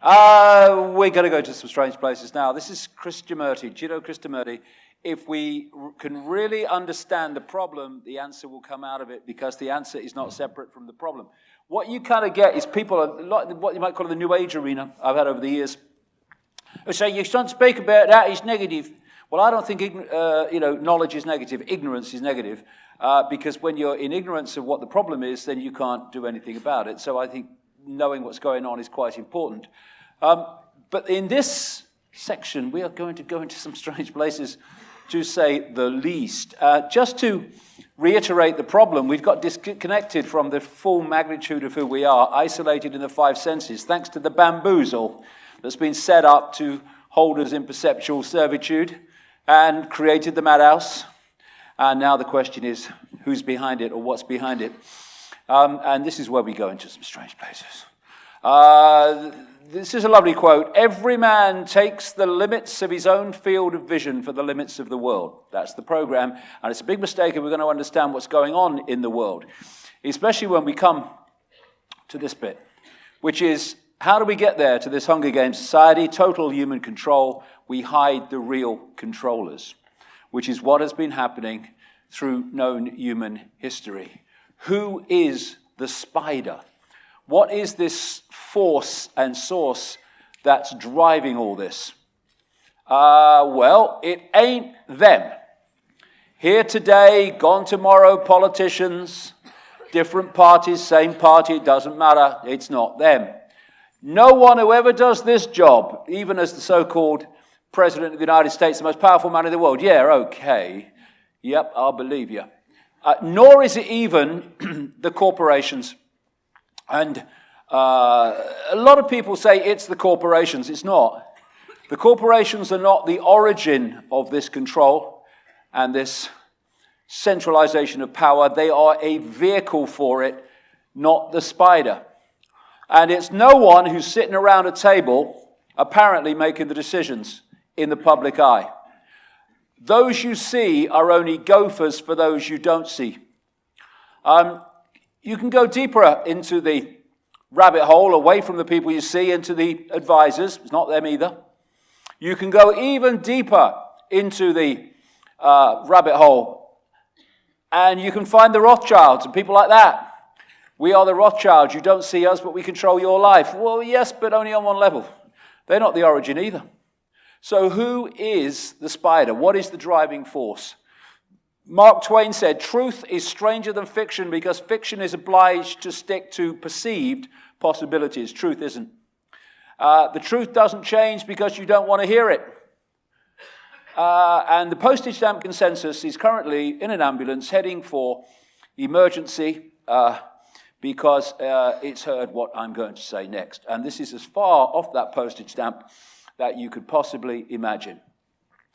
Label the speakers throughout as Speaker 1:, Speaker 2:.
Speaker 1: We're going to go to some strange places now. This is Krishnamurti, Jiddu Krishnamurti. If we can really understand the problem, the answer will come out of it, because the answer is not separate from the problem. What you kind of get is people, what you might call the New Age arena, I've had over the years, who say, you shouldn't speak about that, it's negative. Well, I don't think knowledge is negative, ignorance is negative, because when you're in ignorance of what the problem is, then you can't do anything about it. So I think knowing what's going on is quite important. But in this section, we are going to go into some strange places, to say the least. Just to reiterate the problem, we've got disconnected from the full magnitude of who we are, isolated in the five senses, thanks to the bamboozle that's been set up to hold us in perceptual servitude and created the madhouse. And now the question is, who's behind it, or what's behind it? And this is where we go into some strange places. This is a lovely quote. Every man takes the limits of his own field of vision for the limits of the world. That's the program. And it's a big mistake if we're going to understand what's going on in the world, especially when we come to this bit, which is, how do we get there to this Hunger Games society? Total human control. We hide the real controllers, which is what has been happening through known human history. Who is the spider? What is this force and source that's driving all this? Well, it ain't them. Here today, gone tomorrow, politicians, different parties, same party, it doesn't matter, it's not them. No one who ever does this job, even as the so-called President of the United States, the most powerful man in the world, yeah, okay, yep, I'll believe you. Nor is it even the corporations. And a lot of people say it's the corporations. It's not. The corporations are not the origin of this control and this centralization of power. They are a vehicle for it, not the spider. And it's no one who's sitting around a table apparently making the decisions in the public eye. Those you see are only gophers for those you don't see. You can go deeper into the rabbit hole, away from the people you see, into the advisors. It's not them either. You can go even deeper into the rabbit hole, and you can find the Rothschilds and people like that. We are the Rothschilds. You don't see us, but we control your life. Well, yes, but only on one level. They're not the origin either. So who is the spider? What is the driving force? Mark Twain said, truth is stranger than fiction because fiction is obliged to stick to perceived possibilities. Truth isn't. The truth doesn't change because you don't want to hear it. And the postage stamp consensus is currently in an ambulance heading for emergency because it's heard what I'm going to say next. And this is as far off that postage stamp that you could possibly imagine.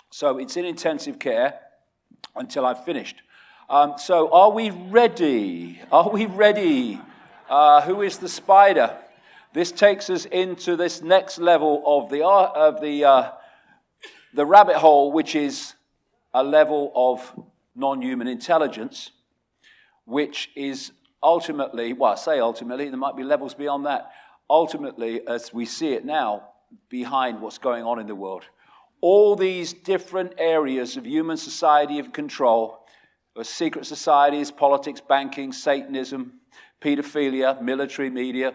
Speaker 1: So it's in intensive care until I've finished. So are we ready? Are we ready? Who is the spider? This takes us into this next level of the rabbit hole, which is a level of non-human intelligence, which is ultimately, well, I say ultimately, there might be levels beyond that. Ultimately, as we see it now, behind what's going on in the world. All these different areas of human society of control, secret societies, politics, banking, Satanism, pedophilia, military, media,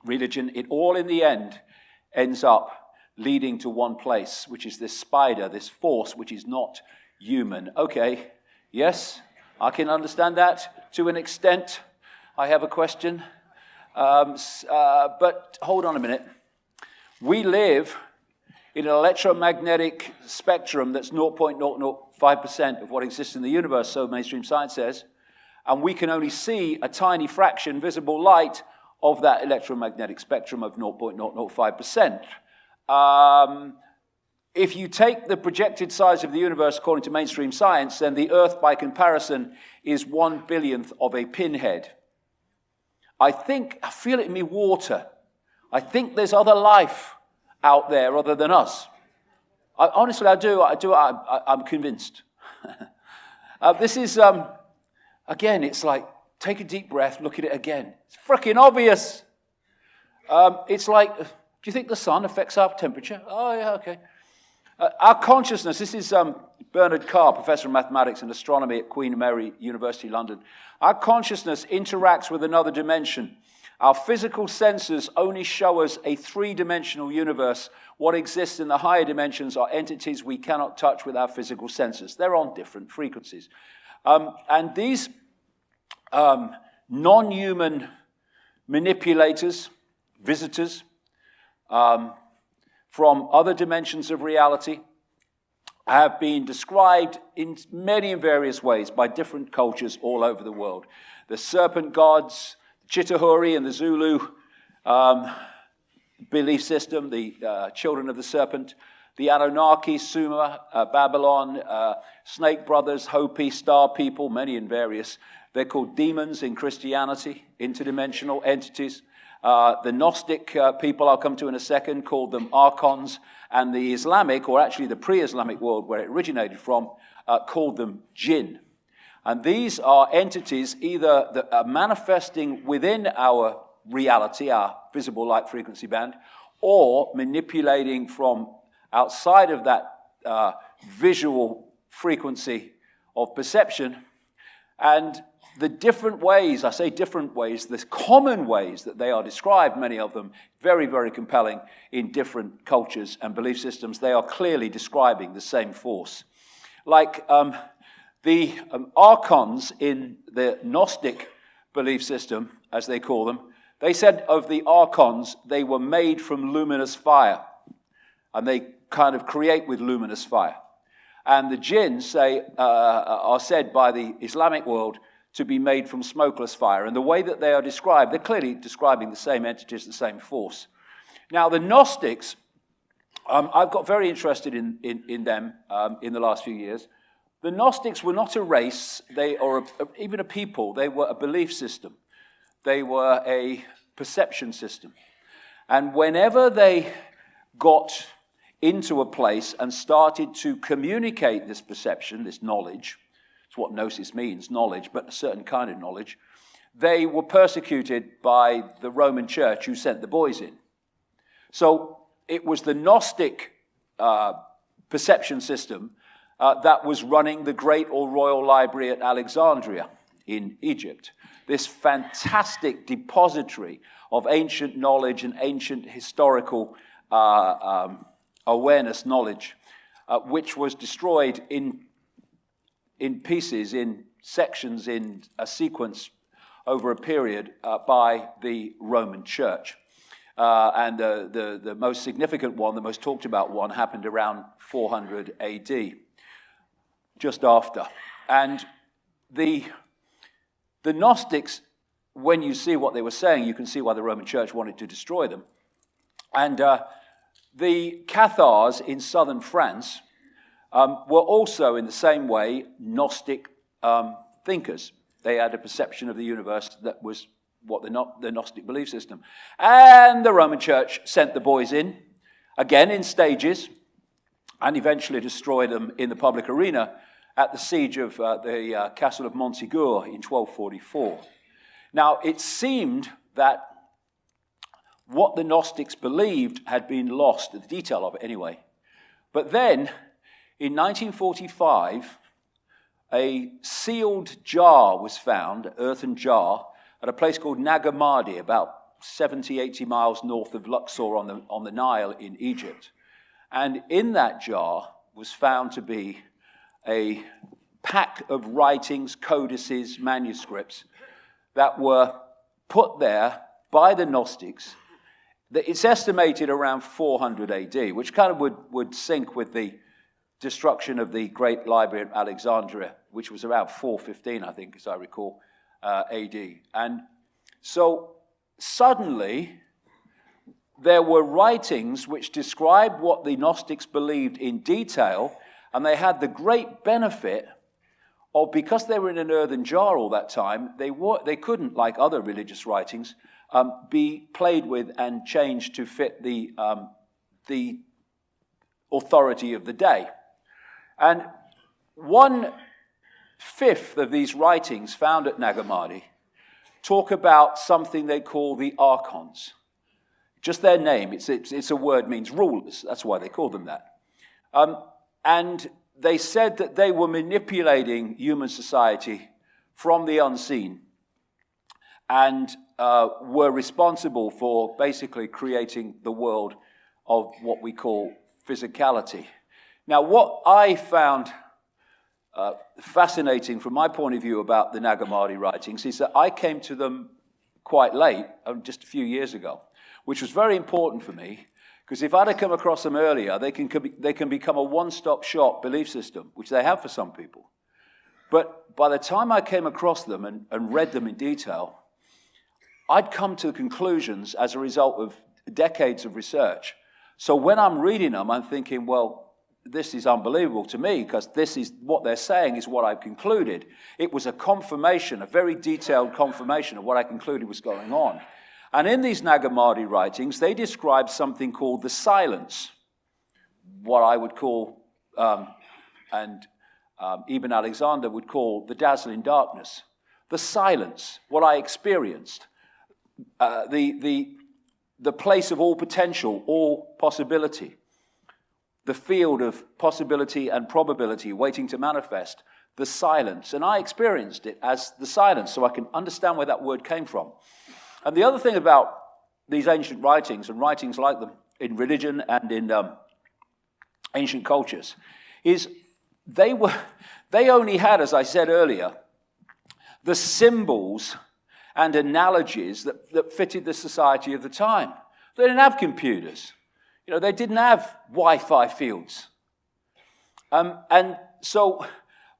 Speaker 1: religion, it all in the end ends up leading to one place, which is this spider, this force, which is not human. Okay, yes, I can understand that to an extent. I have a question. But hold on a minute. We live in an electromagnetic spectrum that's 0.005% of what exists in the universe, so mainstream science says, and we can only see a tiny fraction, visible light, of that electromagnetic spectrum of 0.005%. If you take the projected size of the universe according to mainstream science, then the Earth, by comparison, is 1/billionth of a pinhead. I feel it in me water. I think there's other life out there other than us. Honestly, I do. I'm convinced. This is, again, it's like, take a deep breath, look at it again. It's freaking obvious. It's like, you think the sun affects our temperature? Oh, yeah, okay. Our consciousness, this is Bernard Carr, professor of mathematics and astronomy at Queen Mary University, London. Our consciousness interacts with another dimension. Our physical senses only show us a three-dimensional universe. What exists in the higher dimensions are entities we cannot touch with our physical senses. They're on different frequencies. And these non-human manipulators, visitors, from other dimensions of reality have been described in many and various ways by different cultures all over the world. The serpent gods, Chitahuri and the Zulu belief system, the children of the serpent, the Anunnaki, Sumer, Babylon, Snake Brothers, Hopi, Star People, many and various. They're called demons in Christianity, interdimensional entities. The Gnostic people I'll come to in a second called them archons, and the Islamic, or actually the pre-Islamic world where it originated from, called them jinn. And these are entities either that are manifesting within our reality, our visible light frequency band, or manipulating from outside of that visual frequency of perception. And the different ways, I say different ways, the common ways that they are described, many of them very, very compelling in different cultures and belief systems, they are clearly describing the same force. Like the archons in the Gnostic belief system, as they call them, they said of the archons, they were made from luminous fire, and they kind of create with luminous fire. And the jinn are said by the Islamic world to be made from smokeless fire. And the way that they are described, they're clearly describing the same entities, the same force. Now, the Gnostics, I've got very interested in them in the last few years. The Gnostics were not a race, even a people. They were a belief system. They were a perception system. And whenever they got into a place and started to communicate this perception, this knowledge, it's what gnosis means, knowledge, but a certain kind of knowledge, they were persecuted by the Roman Church who sent the boys in. So it was the Gnostic perception system that was running the Great or Royal Library at Alexandria in Egypt. This fantastic depository of ancient knowledge and ancient historical awareness knowledge, which was destroyed in pieces, in sections, in a sequence over a period by the Roman Church. And the most significant one, the most talked about one, happened around 400 AD, just after. And the Gnostics, when you see what they were saying, you can see why the Roman Church wanted to destroy them. And the Cathars in southern France were also, in the same way, Gnostic thinkers. They had a perception of the universe that was what the Gnostic belief system. And the Roman Church sent the boys in, again in stages, and eventually destroyed them in the public arena at the siege of the castle of Montségur in 1244. Now, it seemed that what the Gnostics believed had been lost, the detail of it anyway. But then, in 1945, a sealed jar was found, an earthen jar, at a place called Nagamadi, about 70, 80 miles north of Luxor on the Nile in Egypt. And in that jar was found to be a pack of writings, codices, manuscripts that were put there by the Gnostics. It's estimated around 400 AD, which kind of would sync with the destruction of the Great Library at Alexandria, which was around 415, I think, as I recall, AD. And so suddenly there were writings which described what the Gnostics believed in detail, and they had the great benefit of, because they were in an earthen jar all that time, they couldn't, like other religious writings, be played with and changed to fit the authority of the day. And 1/5 of these writings found at Nagamadi talk about something they call the archons. Just their name. It's a word means rulers. That's why they call them that. And they said that they were manipulating human society from the unseen and were responsible for basically creating the world of what we call physicality. Now, what I found fascinating from my point of view about the Nag Hammadi writings is that I came to them quite late, just a few years ago, which was very important for me, because if I'd have come across them earlier, they can become a one-stop shop belief system, which they have for some people. But by the time I came across them and read them in detail, I'd come to conclusions as a result of decades of research. So when I'm reading them, I'm thinking, well, this is unbelievable to me, because this is what they're saying is what I've concluded. It was a confirmation, a very detailed confirmation of what I concluded was going on. And in these Nag Hammadi writings, they describe something called the silence, what I would call, Ibn Alexander would call the dazzling darkness. The silence, what I experienced, the place of all potential, all possibility, the field of possibility and probability waiting to manifest, the silence. And I experienced it as the silence, so I can understand where that word came from. And the other thing about these ancient writings, and writings like them in religion and in ancient cultures, is they only had, as I said earlier, the symbols and analogies that fitted the society of the time. They didn't have computers. They didn't have Wi-Fi fields. And so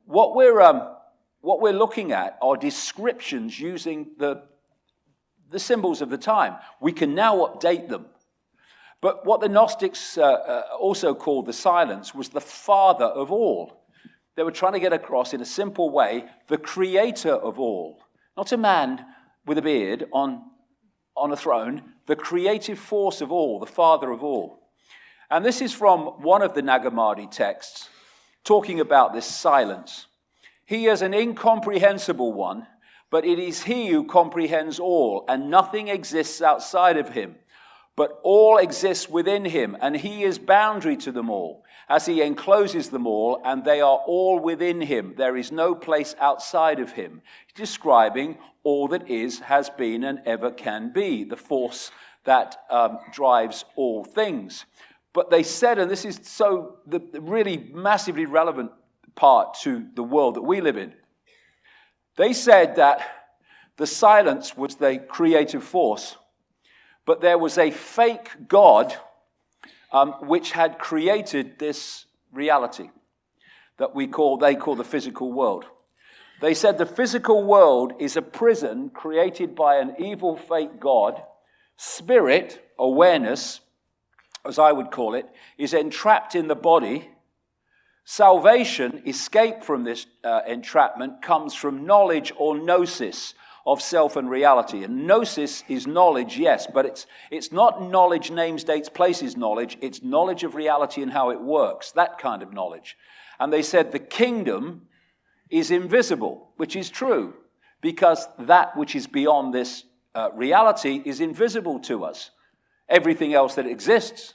Speaker 1: what we're looking at are descriptions using the symbols of the time. We can now update them. But what the Gnostics also called the silence was the father of all. They were trying to get across in a simple way the creator of all. Not a man with a beard on a throne, the creative force of all, the father of all. And this is from one of the Nag Hammadi texts, talking about this silence. He is an incomprehensible one, but it is he who comprehends all, and nothing exists outside of him. But all exists within him, and he is boundary to them all, as he encloses them all, and they are all within him. There is no place outside of him. Describing all that is, has been, and ever can be, the force that drives all things. But they said, and this is so the really massively relevant part to the world that we live in, they said that the silence was the creative force, but there was a fake God which had created this reality that they call the physical world. They said the physical world is a prison created by an evil fake God. Spirit, awareness, as I would call it, is entrapped in the body. Salvation, escape from this entrapment, comes from knowledge or gnosis of self and reality. And gnosis is knowledge, yes, but it's not knowledge, names, dates, places knowledge. It's knowledge of reality and how it works, that kind of knowledge. And they said the kingdom is invisible, which is true, because that which is beyond this reality is invisible to us. Everything else that exists.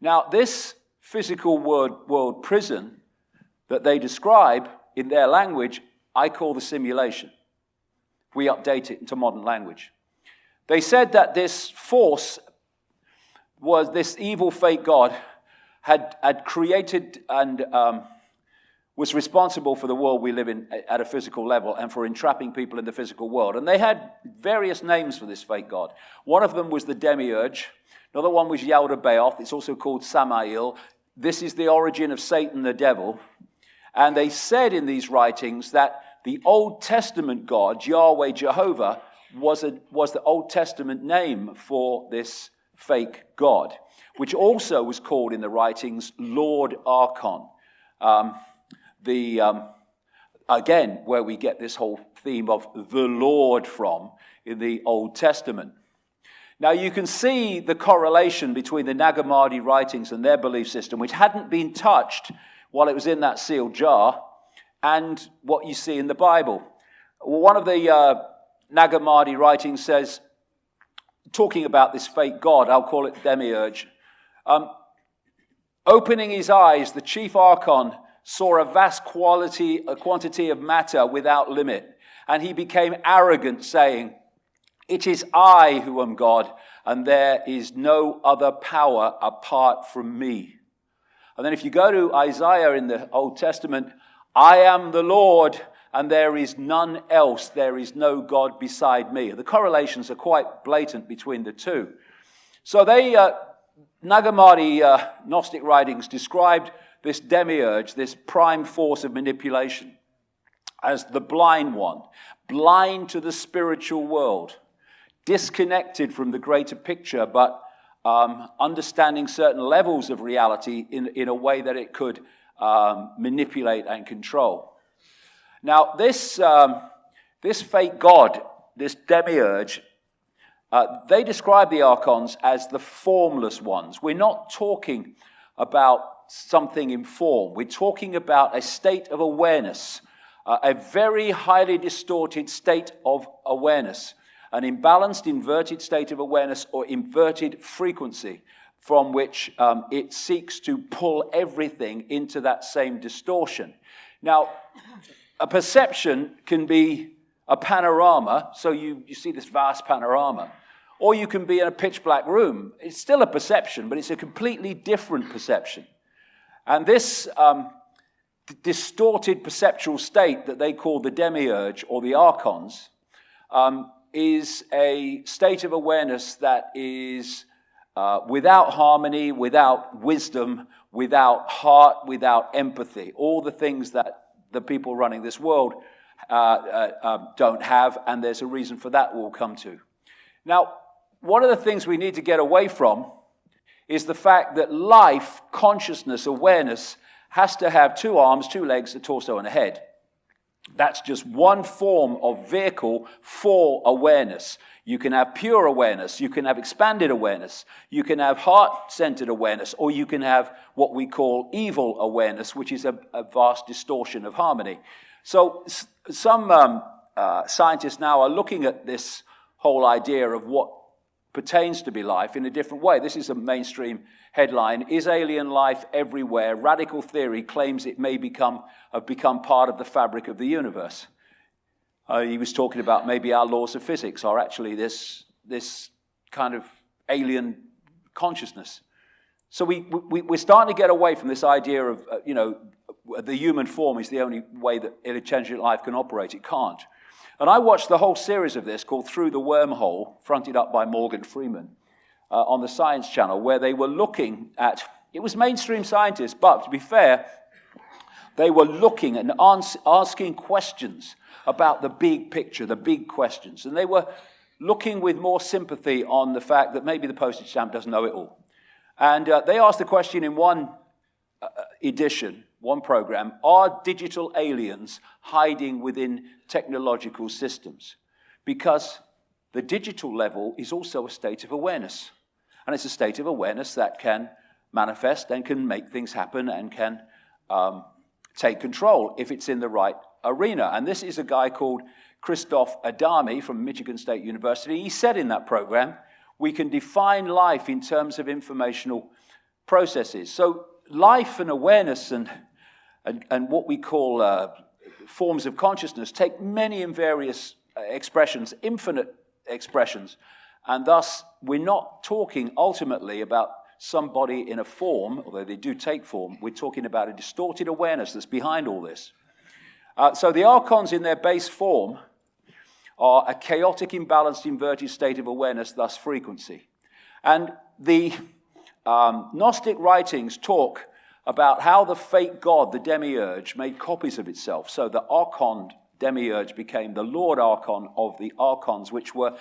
Speaker 1: Now, this physical world prison that they describe in their language, I call the simulation. We update it into modern language. They said that this force was this evil fake God had created and was responsible for the world we live in at a physical level and for entrapping people in the physical world. And they had various names for this fake God. One of them was the Demiurge. Another one was Yaldabaoth. It's also called Samael. This is the origin of Satan, the devil. And they said in these writings that the Old Testament God, Yahweh, Jehovah, was the Old Testament name for this fake God, which also was called in the writings Lord Archon. Again, where we get this whole theme of the Lord from in the Old Testament. Now you can see the correlation between the Nag Hammadi writings and their belief system, which hadn't been touched while it was in that sealed jar, and what you see in the Bible. One of the Nag Hammadi writings says, talking about this fake god, I'll call it demiurge, opening his eyes, the chief archon saw a vast quantity of matter without limit, and he became arrogant, saying, "It is I who am God, and there is no other power apart from me." And then if you go to Isaiah in the Old Testament, "I am the Lord, and there is none else. There is no God beside me." The correlations are quite blatant between the two. So Nag Hammadi Gnostic writings described this demiurge, this prime force of manipulation, as the blind one, blind to the spiritual world, disconnected from the greater picture, but understanding certain levels of reality in a way that it could manipulate and control. Now, this fake god, this demiurge, they describe the archons as the formless ones. We're not talking about something in form. We're talking about a state of awareness, a very highly distorted state of awareness, an imbalanced, inverted state of awareness or inverted frequency from which it seeks to pull everything into that same distortion. Now, a perception can be a panorama, so you see this vast panorama, or you can be in a pitch black room. It's still a perception, but it's a completely different perception. And this distorted perceptual state that they call the demiurge or the archons is a state of awareness that is without harmony, without wisdom, without heart, without empathy, all the things that the people running this world don't have, and there's a reason for that we'll come to. Now, one of the things we need to get away from is the fact that life, consciousness, awareness has to have 2 arms, 2 legs, a torso, and a head. That's just one form of vehicle for awareness. You can have pure awareness, you can have expanded awareness, you can have heart-centered awareness, or you can have what we call evil awareness, which is a vast distortion of harmony. So some scientists now are looking at this whole idea of what pertains to be life in a different way. This is a mainstream headline: "Is alien life everywhere? Radical theory claims it may have become part of the fabric of the universe." He was talking about maybe our laws of physics are actually this kind of alien consciousness. So we're starting to get away from this idea of, the human form is the only way that intelligent life can operate. It can't. And I watched the whole series of this called Through the Wormhole, fronted up by Morgan Freeman, on the Science Channel, where they were looking at, it was mainstream scientists, but to be fair, they were looking and asking questions about the big picture, the big questions. And they were looking with more sympathy on the fact that maybe the postage stamp doesn't know it all. And they asked the question in one edition, one program: are digital aliens hiding within technological systems? Because the digital level is also a state of awareness. And it's a state of awareness that can manifest and can make things happen and can take control if it's in the right arena. And this is a guy called Christoph Adami from Michigan State University. He said in that program, we can define life in terms of informational processes. So life and awareness and what we call forms of consciousness take many and various expressions, infinite expressions. And thus, we're not talking ultimately about somebody in a form, although they do take form. We're talking about a distorted awareness that's behind all this. So the archons in their base form are a chaotic, imbalanced, inverted state of awareness, thus frequency. And the Gnostic writings talk about how the fake god, the demiurge, made copies of itself. So the archon demiurge became the Lord Archon of the archons, which were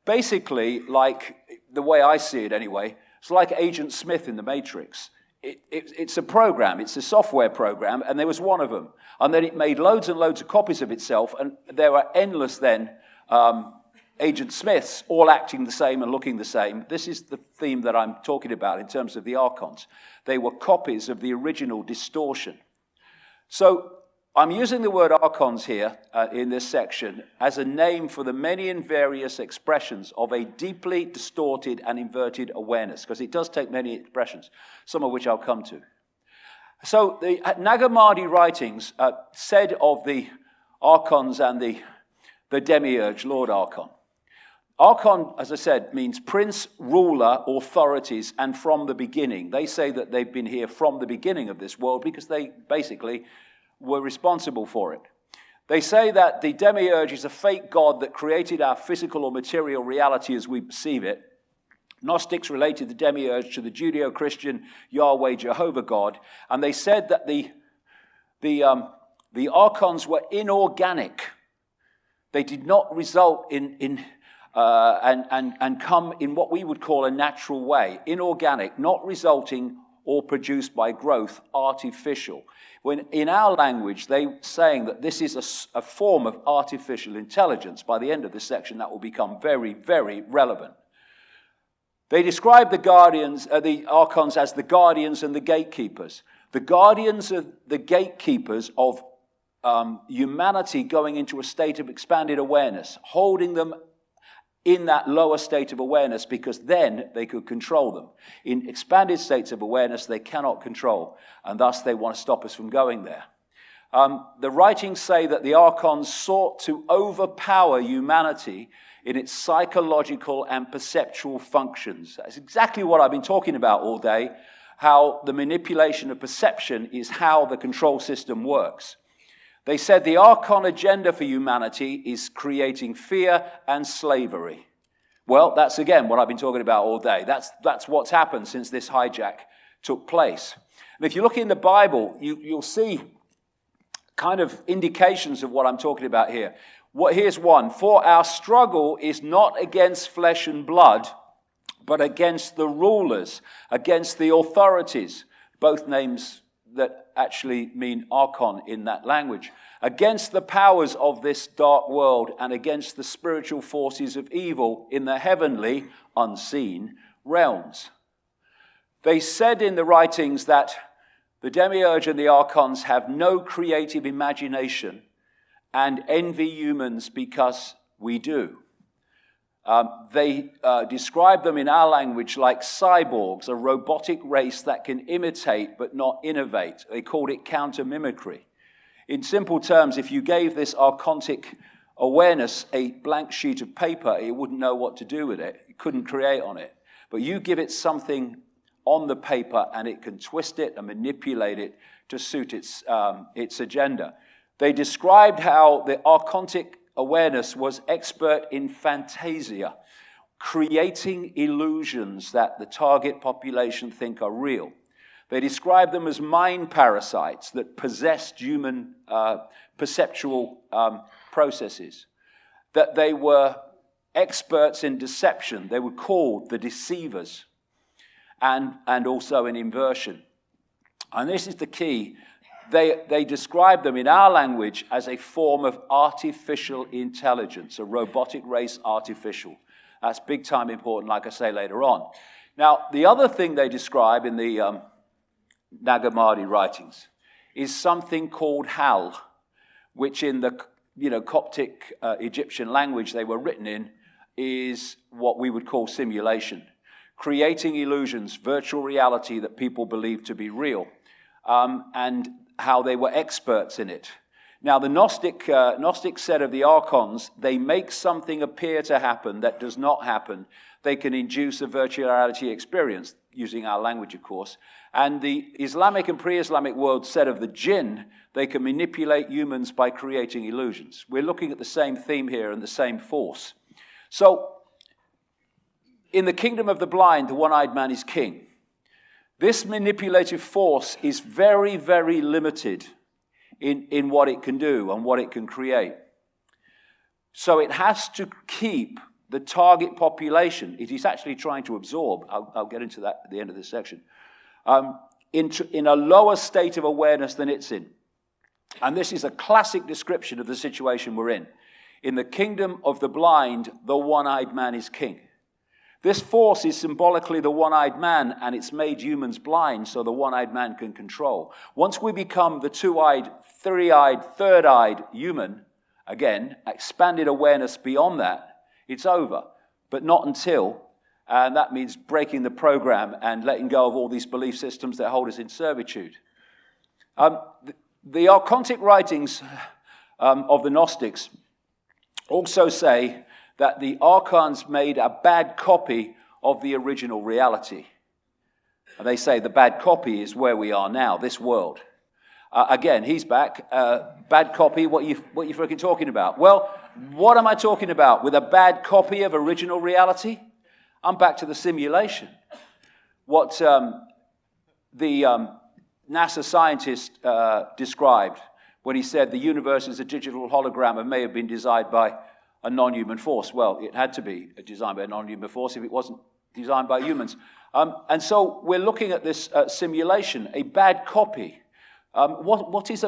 Speaker 1: basically like, the way I see it anyway, it's like Agent Smith in the Matrix. It's a program, it's a software program, and there was one of them. And then it made loads and loads of copies of itself, and there were endless then Agent Smiths, all acting the same and looking the same. This is the theme that I'm talking about in terms of the archons. They were copies of the original distortion. So I'm using the word archons here in this section as a name for the many and various expressions of a deeply distorted and inverted awareness, because it does take many expressions, some of which I'll come to. So the Nag Hammadi writings said of the archons and the demiurge, Lord Archon. Archon, as I said, means prince, ruler, authorities, and from the beginning. They say that they've been here from the beginning of this world because they basically were responsible for it. They say that the demiurge is a fake god that created our physical or material reality as we perceive it. Gnostics related the demiurge to the Judeo-Christian Yahweh Jehovah God, and they said that the archons were inorganic. They did not result and come in what we would call a natural way, inorganic, not resulting or produced by growth, artificial. When in our language, they're saying that this is a form of artificial intelligence. By the end of this section, that will become very, very relevant. They describe the archons as the guardians and the gatekeepers. The guardians are the gatekeepers of humanity going into a state of expanded awareness, holding them in that lower state of awareness, because then they could control them. In expanded states of awareness, they cannot control, and thus they want to stop us from going there. The writings say that the archons sought to overpower humanity in its psychological and perceptual functions. That's exactly what I've been talking about all day, how the manipulation of perception is how the control system works. They said the archon agenda for humanity is creating fear and slavery. Well, that's again what I've been talking about all day. That's what's happened since this hijack took place. And if you look in the Bible, you'll see kind of indications of what I'm talking about here. Here's one. For our struggle is not against flesh and blood, but against the rulers, against the authorities, both names that actually mean archon in that language, against the powers of this dark world and against the spiritual forces of evil in the heavenly, unseen realms. They said in the writings that the demiurge and the archons have no creative imagination and envy humans because we do. They describe them in our language like cyborgs, a robotic race that can imitate but not innovate. They called it counter-mimicry. In simple terms, if you gave this archontic awareness a blank sheet of paper, it wouldn't know what to do with it. It couldn't create on it. But you give it something on the paper and it can twist it and manipulate it to suit its agenda. They described how the archontic awareness was expert in fantasia, creating illusions that the target population think are real. They describe them as mind parasites that possessed human perceptual processes, that they were experts in deception. They were called the deceivers, and also in inversion. And this is the key. They describe them in our language as a form of artificial intelligence, a robotic race artificial. That's big time important, like I say later on. Now, the other thing they describe in the Nag Hammadi writings is something called Hal, which in the Coptic Egyptian language they were written in is what we would call simulation, creating illusions, virtual reality that people believe to be real, and how they were experts in it. Now, the Gnostic said of the archons, they make something appear to happen that does not happen. They can induce a virtual reality experience, using our language, of course. And the Islamic and pre-Islamic world said of the jinn, they can manipulate humans by creating illusions. We're looking at the same theme here and the same force. So, in the kingdom of the blind, the one-eyed man is king. This manipulative force is very, very limited in what it can do and what it can create. So it has to keep the target population. It is actually trying to absorb, I'll get into that at the end of this section, in a lower state of awareness than it's in. And this is a classic description of the situation we're in. In the kingdom of the blind, the one-eyed man is king. This force is symbolically the one-eyed man, and it's made humans blind so the one-eyed man can control. Once we become the two-eyed, three-eyed, third-eyed human, again, expanded awareness beyond that, it's over. But not until, and that means breaking the program and letting go of all these belief systems that hold us in servitude. The archontic writings of the Gnostics also say that the archons made a bad copy of the original reality. And they say the bad copy is where we are now, this world. Again, he's back. Bad copy, what you freaking talking about? Well, what am I talking about? With a bad copy of original reality? I'm back to the simulation. What the NASA scientist described when he said the universe is a digital hologram and may have been designed by a non-human force. Well, it had to be designed by a non-human force if it wasn't designed by humans. And so we're looking at this simulation, a bad copy. What is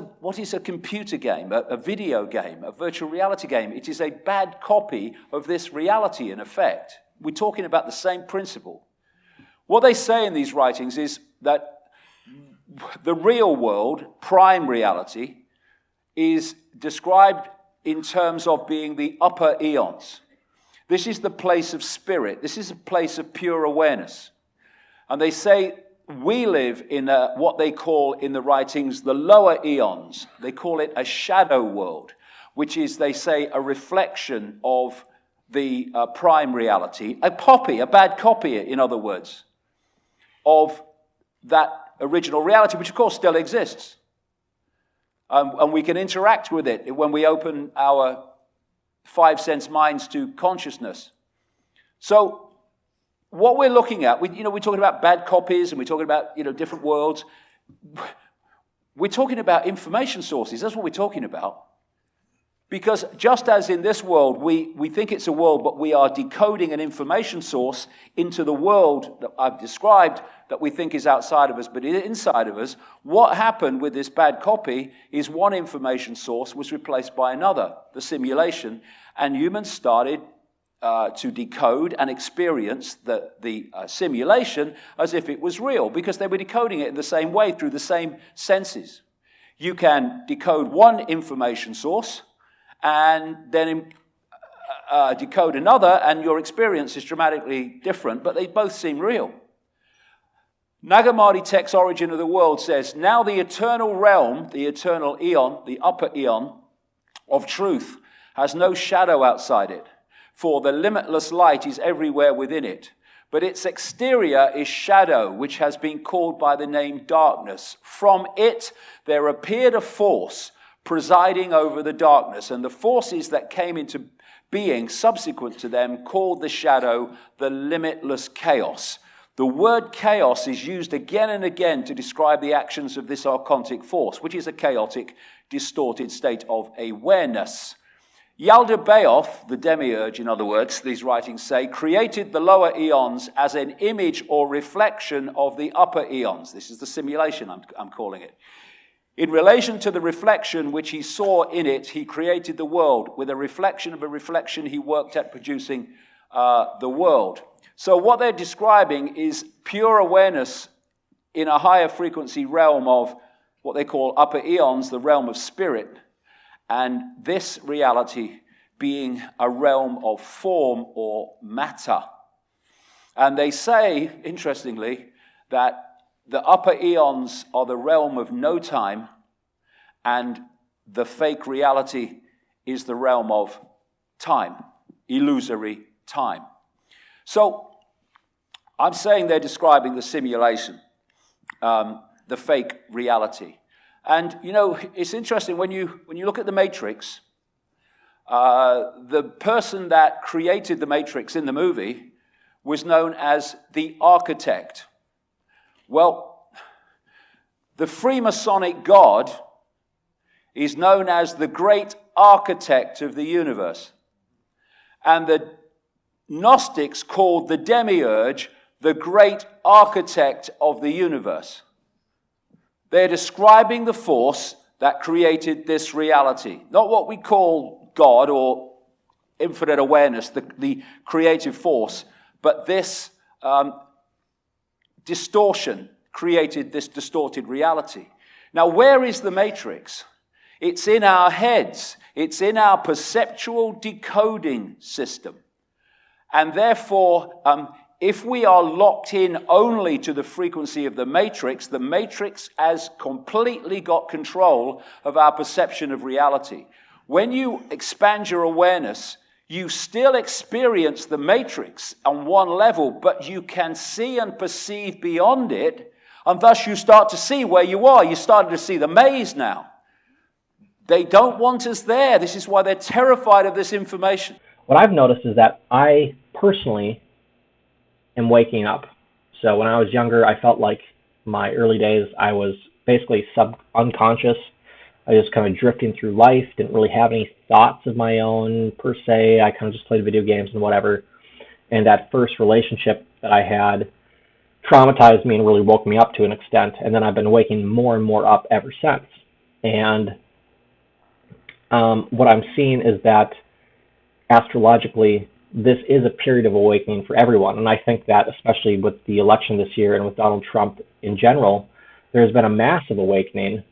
Speaker 1: a computer game, a video game, a virtual reality game? It is a bad copy of this reality, in effect. We're talking about the same principle. What they say in these writings is that the real world, prime reality, is described in terms of being the upper eons. This is the place of spirit. This is a place of pure awareness. And they say we live in what they call in the writings the lower eons. They call it a shadow world, which is, they say, a reflection of the prime reality, a bad copy, in other words, of that original reality, which of course still exists. And we can interact with it when we open our five sense minds to consciousness. So what we're looking at, we're talking about bad copies and we're talking about different worlds. We're talking about information sources. That's what we're talking about. Because just as in this world, we think it's a world, but we are decoding an information source into the world that I've described that we think is outside of us, but is inside of us. What happened with this bad copy is one information source was replaced by another, the simulation, and humans started to decode and experience the simulation as if it was real, because they were decoding it in the same way through the same senses. You can decode one information source and then decode another, and your experience is dramatically different, but they both seem real. Nag Hammadi Tech's Origin of the World says, now the eternal realm, the eternal eon, the upper eon of truth has no shadow outside it, for the limitless light is everywhere within it. But its exterior is shadow, which has been called by the name darkness. From it there appeared a force presiding over the darkness, and the forces that came into being subsequent to them called the shadow the limitless chaos. The word chaos is used again and again to describe the actions of this archontic force, which is a chaotic, distorted state of awareness. Yaldabaoth, the demiurge, in other words, these writings say, created the lower eons as an image or reflection of the upper eons. This is the simulation, I'm calling it. In relation to the reflection which he saw in it, he created the world. With a reflection of a reflection, he worked at producing the world. So what they're describing is pure awareness in a higher frequency realm of what they call upper eons, the realm of spirit, and this reality being a realm of form or matter. And they say, interestingly, that the upper eons are the realm of no time, and the fake reality is the realm of time, illusory time. So I'm saying they're describing the simulation, the fake reality. And, it's interesting, when you look at the Matrix, the person that created the Matrix in the movie was known as the architect. Well, the Freemasonic God is known as the great architect of the universe. And the Gnostics called the demiurge the great architect of the universe. They're describing the force that created this reality. Not what we call God or infinite awareness, the creative force, But this distortion created this distorted reality. Now, where is the matrix? It's in our heads. It's in our perceptual decoding system. And therefore, if we are locked in only to the frequency of the matrix has completely got control of our perception of reality. When you expand your awareness, you still experience the matrix on one level, but you can see and perceive beyond it, and thus you start to see where you are. You started to see the maze now. They don't want us there. This is why they're terrified of this information.
Speaker 2: What I've noticed is that I personally am waking up. So when I was younger, I felt like my early days, I was basically unconscious. I was just kind of drifting through life, didn't really have any thoughts of my own per se. I kind of just played video games and whatever. And that first relationship that I had traumatized me and really woke me up to an extent. And then I've been waking more and more up ever since. And what I'm seeing is that astrologically, this is a period of awakening for everyone. And I think that especially with the election this year and with Donald Trump in general, there's been a massive awakening